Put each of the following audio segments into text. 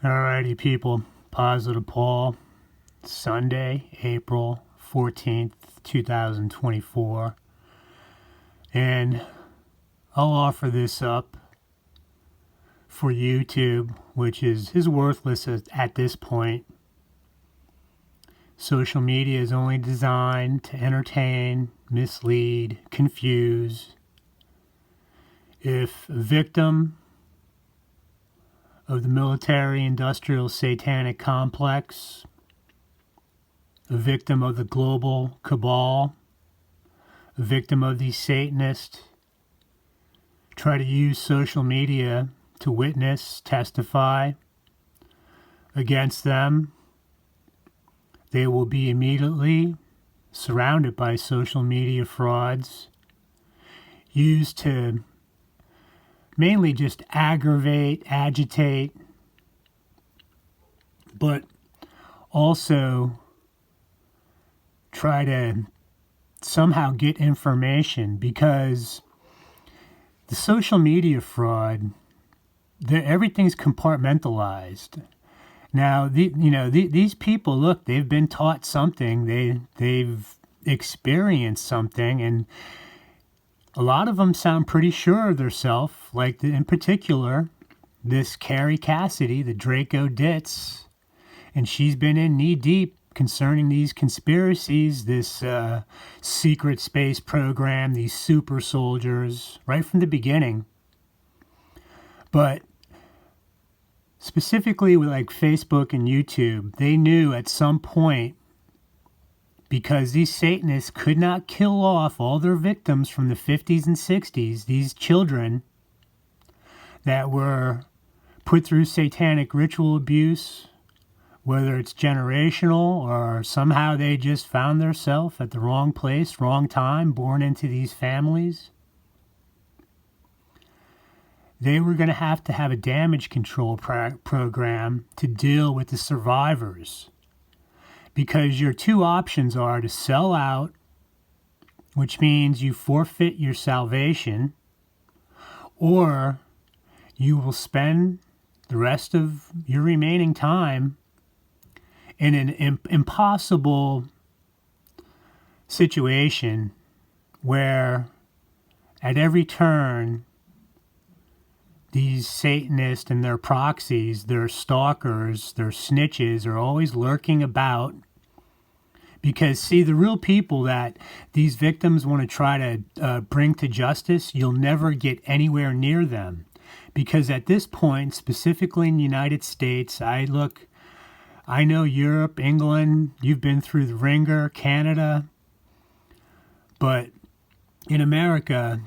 Alrighty, people. Positive Paul, Sunday, April 14th, 2024. And I'll offer this up for YouTube, which is worthless at this point. Social media is only designed to entertain, mislead, confuse. If a victim of the military-industrial satanic complex, a victim of the global cabal, a victim of these Satanists, try to use social media to witness, testify against them, they will be immediately surrounded by social media frauds used to mainly just aggravate, agitate, but also try to somehow get information, because the social media fraud, everything's compartmentalized. Now, these people, look, they've been taught something, they've experienced something, and a lot of them sound pretty sure of themselves, like in particular, this Carrie Cassidy, the Draco Ditz, and she's been in knee-deep concerning these conspiracies, this secret space program, these super soldiers, right from the beginning. But specifically with like Facebook and YouTube, they knew at some point, because these Satanists could not kill off all their victims from the 50s and 60s, these children that were put through satanic ritual abuse, whether it's generational or somehow they just found themselves at the wrong place, wrong time, born into these families. They were going to have a damage control program to deal with the survivors. Because your two options are to sell out, which means you forfeit your salvation, or you will spend the rest of your remaining time in an impossible situation where at every turn these Satanists and their proxies, their stalkers, their snitches are always lurking about. Because, see, the real people that these victims want to try to bring to justice, you'll never get anywhere near them. Because at this point, specifically in the United States, I know Europe, England, you've been through the ringer, Canada. But in America,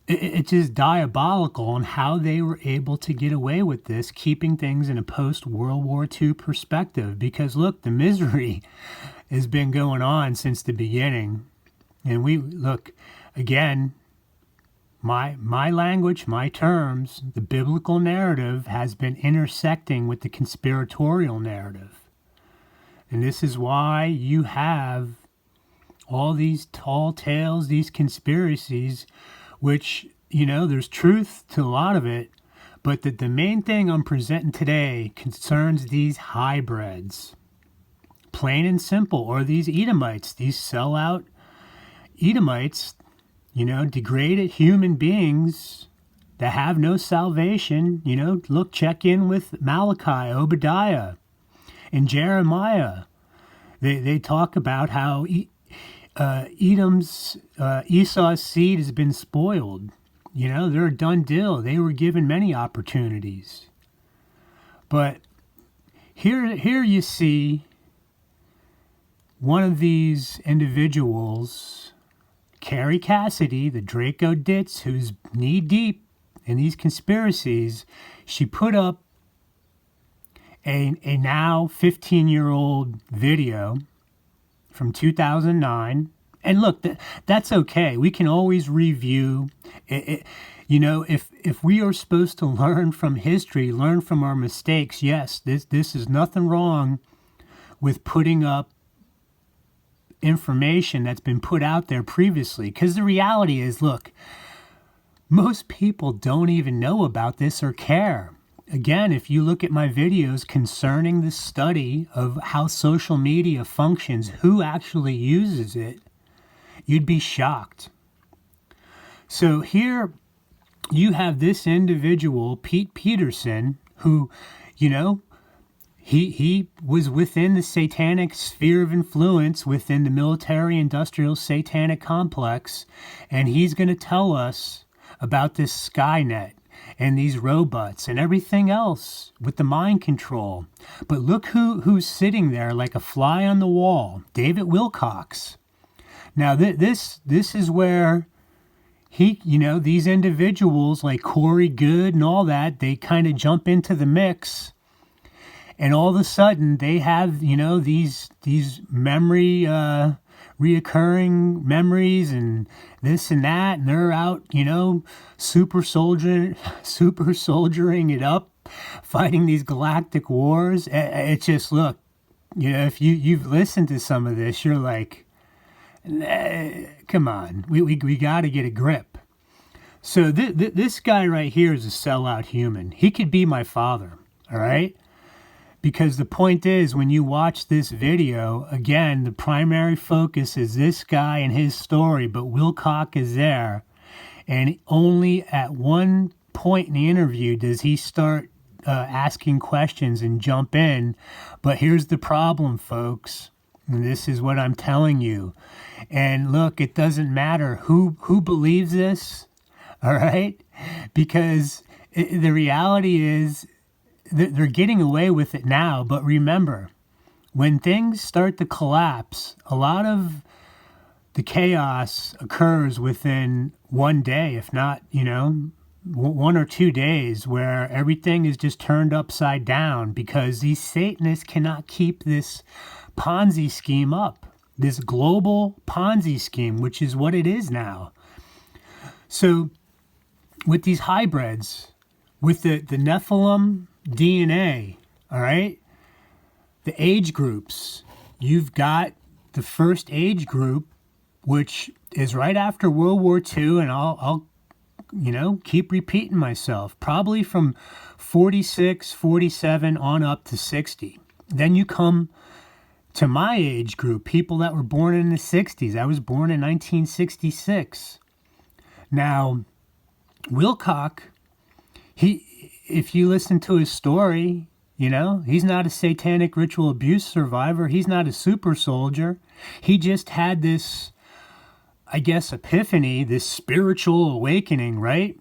it's just diabolical on how they were able to get away with this, keeping things in a post-World War II perspective. Because, look, the misery has been going on since the beginning. And look, again, my language, my terms, the biblical narrative has been intersecting with the conspiratorial narrative. And this is why you have all these tall tales, these conspiracies, which, there's truth to a lot of it, but the main thing I'm presenting today concerns these hybrids. Plain and simple, or these Edomites, these sellout Edomites, degraded human beings that have no salvation. Look, check in with Malachi, Obadiah, and Jeremiah. They talk about how Esau's seed has been spoiled. They're a done deal. They were given many opportunities. But here you see one of these individuals, Carrie Cassidy, the Draco Ditz, who's knee-deep in these conspiracies. She put up a now 15-year-old video from 2009. And look, that's okay. We can always review. If we are supposed to learn from history, learn from our mistakes, yes, this is nothing wrong with putting up information that's been put out there previously. Because the reality is, look, Most people don't even know about this or care. Again, if you look at my videos concerning the study of how social media functions, who actually uses it, you'd be shocked. So here you have this individual, Pete Peterson, who, you know, he was within the satanic sphere of influence within the military-industrial satanic complex, and he's going to tell us about this Skynet and these robots and everything else with the mind control. But look who's sitting there like a fly on the wall, David Wilcock. Now this is where these individuals like Corey Goode and all that, they kind of jump into the mix. And all of a sudden, they have, these memory, reoccurring memories and this and that, and they're out, super soldiering it up, fighting these galactic wars. It's just, look, if you've listened to some of this, you're like, come on, we got to get a grip. So this guy right here is a sellout human. He could be my father, all right? Because the point is, when you watch this video, again, the primary focus is this guy and his story, but Wilcock is there. And only at one point in the interview does he start asking questions and jump in. But here's the problem, folks. And this is what I'm telling you. And look, it doesn't matter who believes this, all right? Because the reality is, they're getting away with it now, but remember, when things start to collapse, a lot of the chaos occurs within one day, if not, 1 or 2 days, where everything is just turned upside down because these Satanists cannot keep this Ponzi scheme up, this global Ponzi scheme, which is what it is now. So with these hybrids, with the Nephilim DNA, all right? The age groups. You've got the first age group, which is right after World War II, and I'll keep repeating myself, probably from 46, 47 on up to 60. Then you come to my age group, people that were born in the 60s. I was born in 1966. Now, Wilcock, if you listen to his story, he's not a satanic ritual abuse survivor. He's not a super soldier. He just had this, I guess, epiphany, this spiritual awakening, right?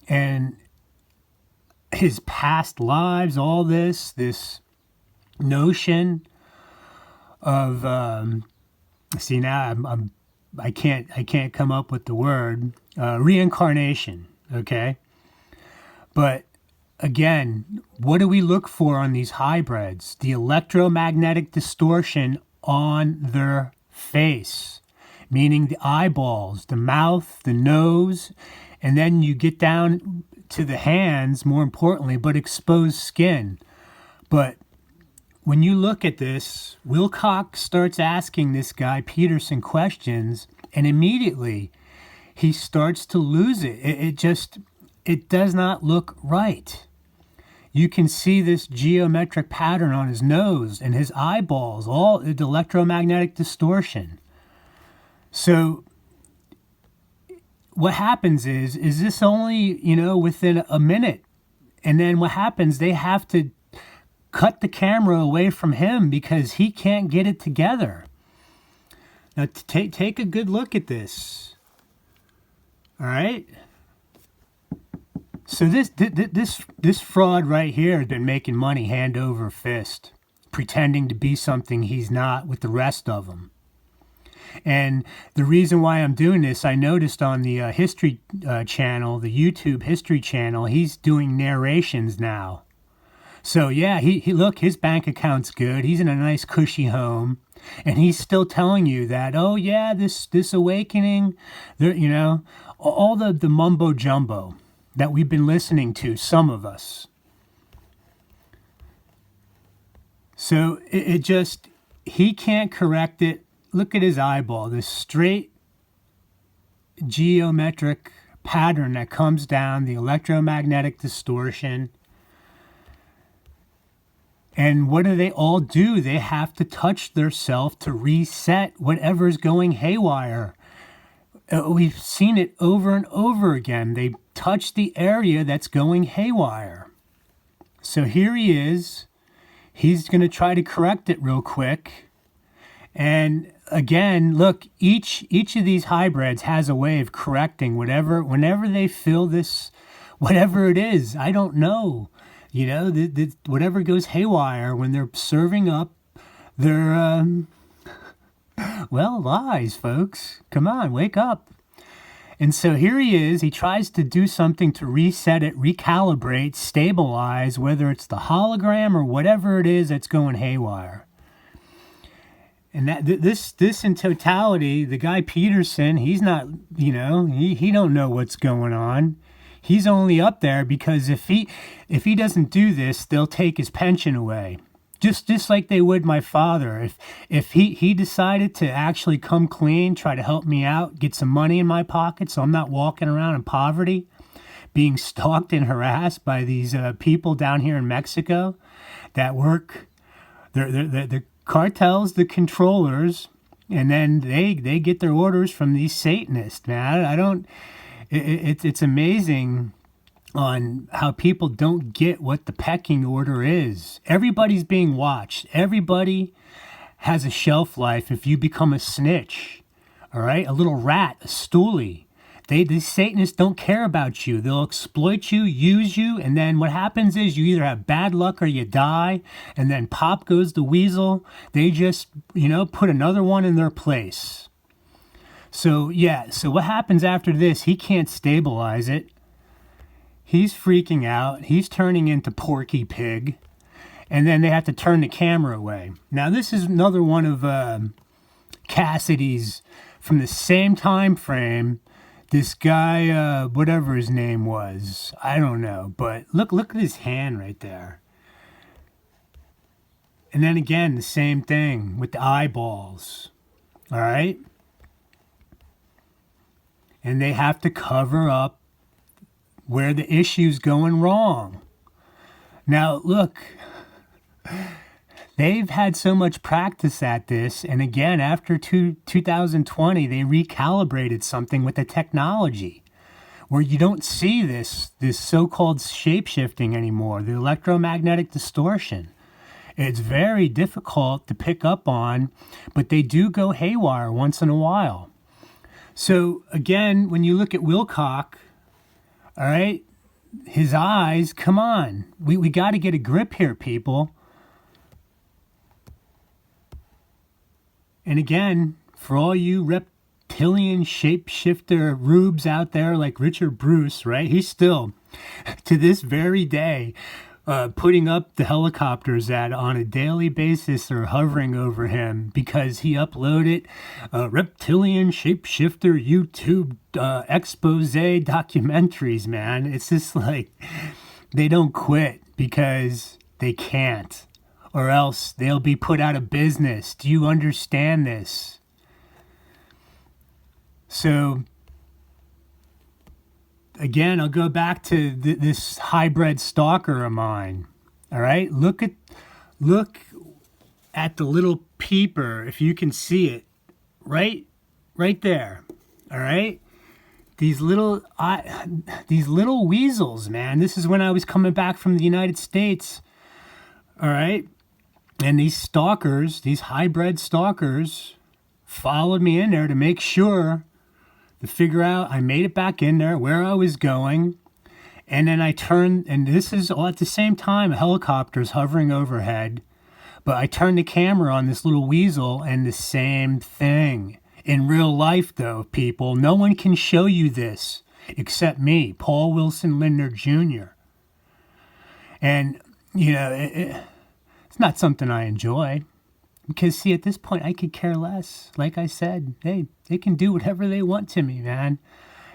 And his past lives, all this notion of, I can't come up with the word, reincarnation, okay? But again, what do we look for on these hybrids? The electromagnetic distortion on their face, meaning the eyeballs, the mouth, the nose, and then you get down to the hands, more importantly, but exposed skin. But when you look at this, Wilcock starts asking this guy Peterson questions, and immediately he starts to lose it. It does not look right. You can see this geometric pattern on his nose and his eyeballs, all the electromagnetic distortion. So what happens is this only, within a minute. And then what happens, they have to cut the camera away from him because he can't get it together. Now take a good look at this. All right? So this fraud right here has been making money hand over fist, pretending to be something he's not with the rest of them. And the reason why I'm doing this, I noticed on the History channel, the YouTube History channel, he's doing narrations now. So yeah, he look, his bank account's good. He's in a nice cushy home, and he's still telling you that, oh yeah, this awakening, there, all the mumbo jumbo that we've been listening to, some of us. So it just, he can't correct it. Look at his eyeball, this straight geometric pattern that comes down, the electromagnetic distortion. And what do they all do? They have to touch theirself to reset whatever's going haywire. We've seen it over and over again. They touch the area that's going haywire. So here he is. He's going to try to correct it real quick. And again, look, each of these hybrids has a way of correcting whenever they feel this, whatever it is. I don't know. You know, whatever goes haywire when they're serving up their, lies, folks. Come on, wake up. And so here he is. He tries to do something to reset it, recalibrate, stabilize, whether it's the hologram or whatever it is that's going haywire. And that this in totality, the guy Peterson, he's not, he don't know what's going on. He's only up there because if he doesn't do this, they'll take his pension away. Just like they would my father. If he decided to actually come clean, try to help me out, get some money in my pocket so I'm not walking around in poverty, being stalked and harassed by these people down here in Mexico that work, the cartels, the controllers, and then they get their orders from these Satanists, man. It's amazing on how people don't get what the pecking order is. Everybody's being watched. Everybody has a shelf life if you become a snitch, all right? A little rat, a stoolie. These Satanists don't care about you. They'll exploit you, use you, and then what happens is you either have bad luck or you die, and then pop goes the weasel. They just, put another one in their place. So what happens after this, he can't stabilize it. He's freaking out. He's turning into Porky Pig. And then they have to turn the camera away. Now, this is another one of Cassidy's from the same time frame. This guy, whatever his name was, I don't know. But look at his hand right there. And then again, the same thing with the eyeballs. All right? And they have to cover up where the issue's going wrong. Now, look, they've had so much practice at this, and again, after 2020, they recalibrated something with the technology where you don't see this so-called shape-shifting anymore, the electromagnetic distortion. It's very difficult to pick up on, but they do go haywire once in a while. So, again, when you look at Wilcock, all right, his eyes, come on. We got to get a grip here, people. And again, for all you reptilian shapeshifter rubes out there like Richard Bruce, right? He's still, to this very day, putting up the helicopters that on a daily basis are hovering over him because he uploaded reptilian shapeshifter YouTube expose documentaries, man. It's just like they don't quit because they can't, or else they'll be put out of business. Do you understand this? So again, I'll go back to this hybrid stalker of mine. All right, look at the little peeper, if you can see it, right there. All right, these little weasels, man. This is when I was coming back from the United States. All right, and these stalkers, these hybrid stalkers, followed me in there to make sure. To figure out, I made it back in there where I was going, and then I turned, and this is all at the same time, a helicopter's hovering overhead, but I turned the camera on this little weasel, and the same thing. In real life, though, people, no one can show you this except me, Paul Wilson Lindner Jr. And, it's not something I enjoy. Because, see, at this point, I could care less. Like I said, hey, they can do whatever they want to me, man.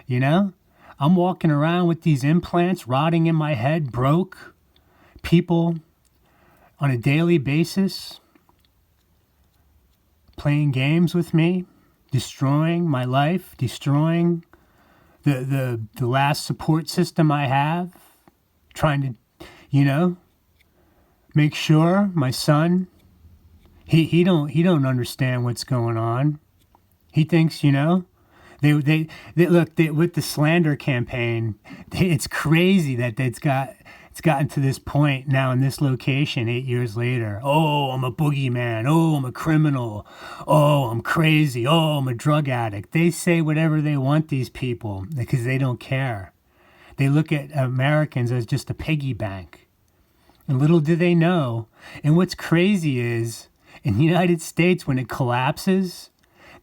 I'm walking around with these implants rotting in my head, broke. People on a daily basis playing games with me, destroying my life, destroying the last support system I have, trying to, make sure my son, he don't understand what's going on. He thinks, they look with the slander campaign. It's crazy that it's gotten to this point now in this location 8 years later. Oh, I'm a boogeyman. Oh, I'm a criminal. Oh, I'm crazy. Oh, I'm a drug addict. They say whatever they want, these people, because they don't care. They look at Americans as just a piggy bank. And little do they know. And what's crazy is, in the United States, when it collapses,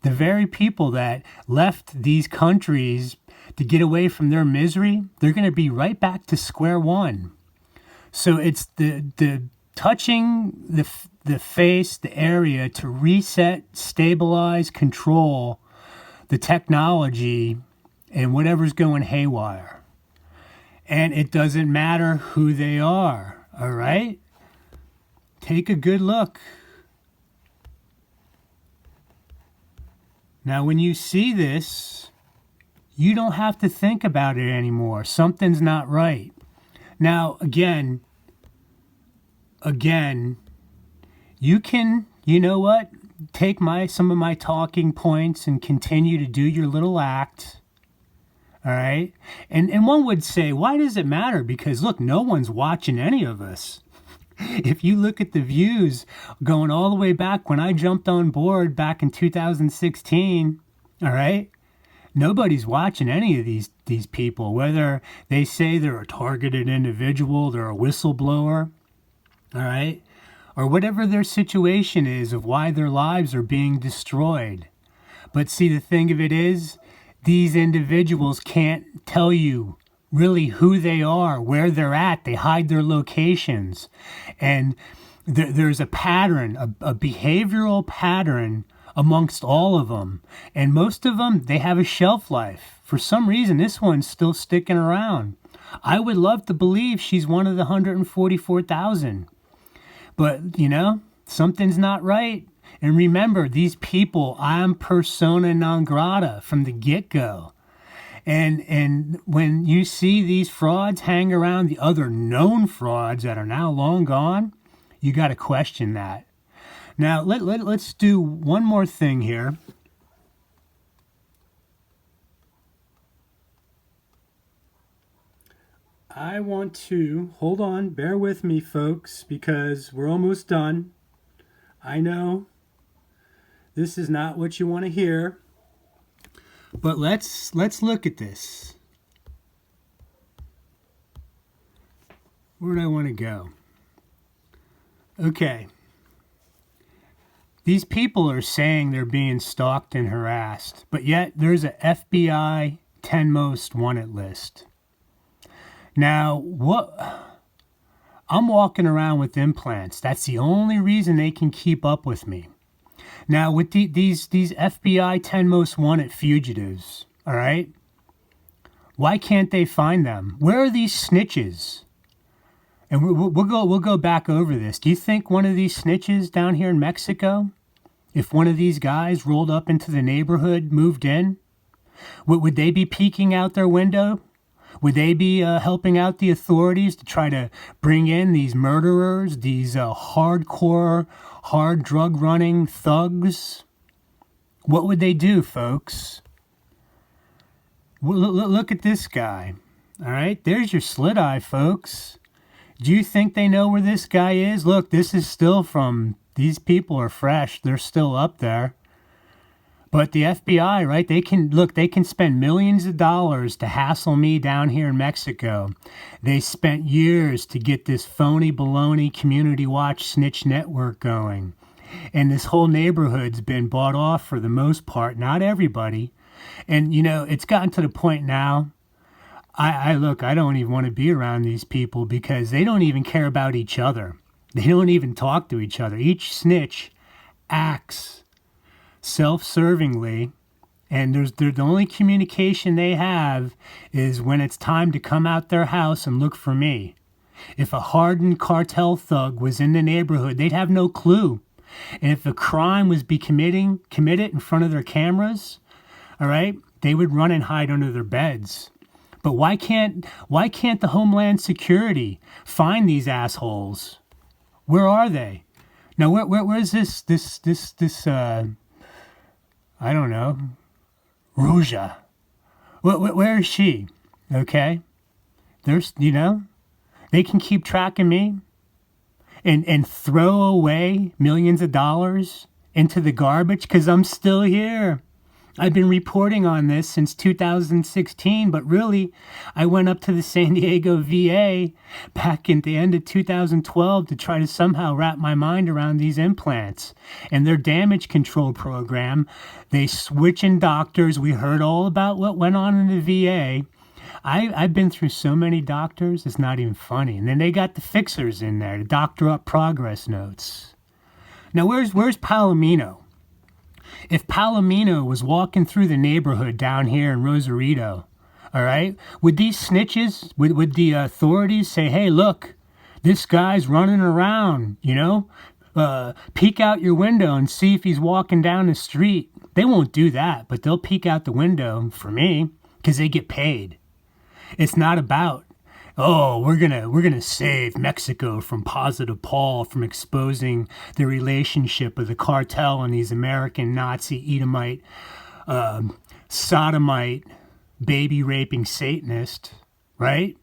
the very people that left these countries to get away from their misery, they're going to be right back to square one. So it's the touching the face, the area to reset, stabilize, control the technology and whatever's going haywire. And it doesn't matter who they are, all right? Take a good look. Now, when you see this, you don't have to think about it anymore. Something's not right. Now, again, you can, take some of my talking points and continue to do your little act. All right? And one would say, why does it matter? Because, look, no one's watching any of us. If you look at the views going all the way back when I jumped on board back in 2016, all right, nobody's watching any of these people, whether they say they're a targeted individual, they're a whistleblower, all right, or whatever their situation is of why their lives are being destroyed. But see, the thing of it is, these individuals can't tell you really who they are, where they're at. They hide their locations. And there's a pattern, a behavioral pattern amongst all of them. And most of them, they have a shelf life. For some reason, this one's still sticking around. I would love to believe she's one of the 144,000. But, something's not right. And remember, these people, I'm persona non grata from the get-go. And when you see these frauds hang around the other known frauds that are now long gone, you got to question that. Now, let's do one more thing here. I want to, hold on, bear with me, folks, because we're almost done. I know this is not what you want to hear. But let's look at this. Where do I want to go? Okay. These people are saying they're being stalked and harassed, but yet there's a FBI 10 most wanted list. Now, I'm walking around with implants. That's the only reason they can keep up with me. Now, with these FBI 10 most wanted fugitives, all right, why can't they find them? Where are these snitches? And we'll go back over this. Do you think one of these snitches down here in Mexico, if one of these guys rolled up into the neighborhood, moved in, would they be peeking out their window? Would they be helping out the authorities to try to bring in these murderers, these hardcore, hard drug-running thugs? What would they do, folks? Look at this guy. All right, there's your slit eye, folks. Do you think they know where this guy is? Look, this is still from, these people are fresh. They're still up there. But the FBI, right, they can spend millions of dollars to hassle me down here in Mexico. They spent years to get this phony baloney Community Watch snitch network going. And this whole neighborhood's been bought off for the most part, not everybody. And, it's gotten to the point now, I don't even want to be around these people because they don't even care about each other. They don't even talk to each other. Each snitch acts self-servingly, and the only communication they have is when it's time to come out their house and look for me. If a hardened cartel thug was in the neighborhood, they'd have no clue. And if a crime was committed in front of their cameras, all right, they would run and hide under their beds. But why can't the Homeland Security find these assholes? Where are they? Now where's this I don't know, Ruja? Where is she? Okay, there's they can keep tracking me and throw away millions of dollars into the garbage because I'm still here. I've been reporting on this since 2016, but really, I went up to the San Diego VA back at the end of 2012 to try to somehow wrap my mind around these implants and their damage control program. They switching doctors. We heard all about what went on in the VA. I've been through so many doctors, it's not even funny. And then they got the fixers in there to doctor up progress notes. Now, where's Palomino? If Palomino was walking through the neighborhood down here in Rosarito, all right, would these snitches, would the authorities say, hey, look, this guy's running around, peek out your window and see if he's walking down the street? They won't do that, but they'll peek out the window for me because they get paid. It's not about, oh, we're gonna save Mexico from Positive Paul from exposing the relationship of the cartel and these American Nazi Edomite, sodomite, baby raping Satanist, right?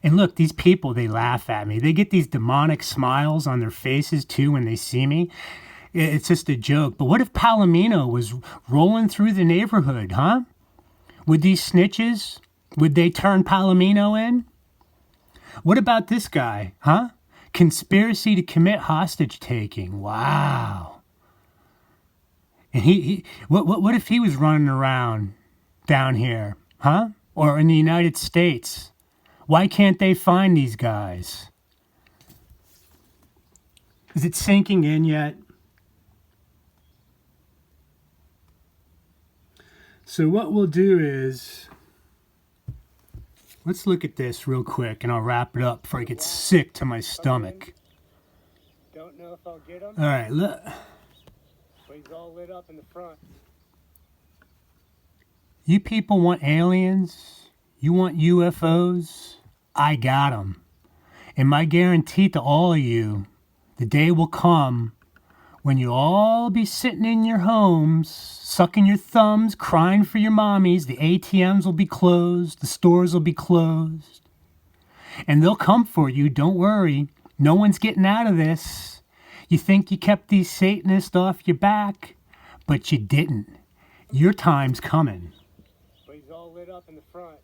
And look, these people, they laugh at me. They get these demonic smiles on their faces too when they see me. It's just a joke. But what if Palomino was rolling through the neighborhood, huh? Would these snitches, would they turn Palomino in? What about this guy, huh? Conspiracy to commit hostage taking. Wow. And what if he was running around down here, huh? Or in the United States? Why can't they find these guys? Is it sinking in yet? So what we'll do is, let's look at this real quick, and I'll wrap it up before I get sick to my stomach. Don't know if I'll get him. All right, look. But he's all lit up in the front. You people want aliens? You want UFOs? I got them. And my guarantee to all of you, the day will come when you all be sitting in your homes, sucking your thumbs, crying for your mommies. The ATMs will be closed. The stores will be closed. And they'll come for you. Don't worry. No one's getting out of this. You think you kept these Satanists off your back, but you didn't. Your time's coming. But he's all lit up in the front.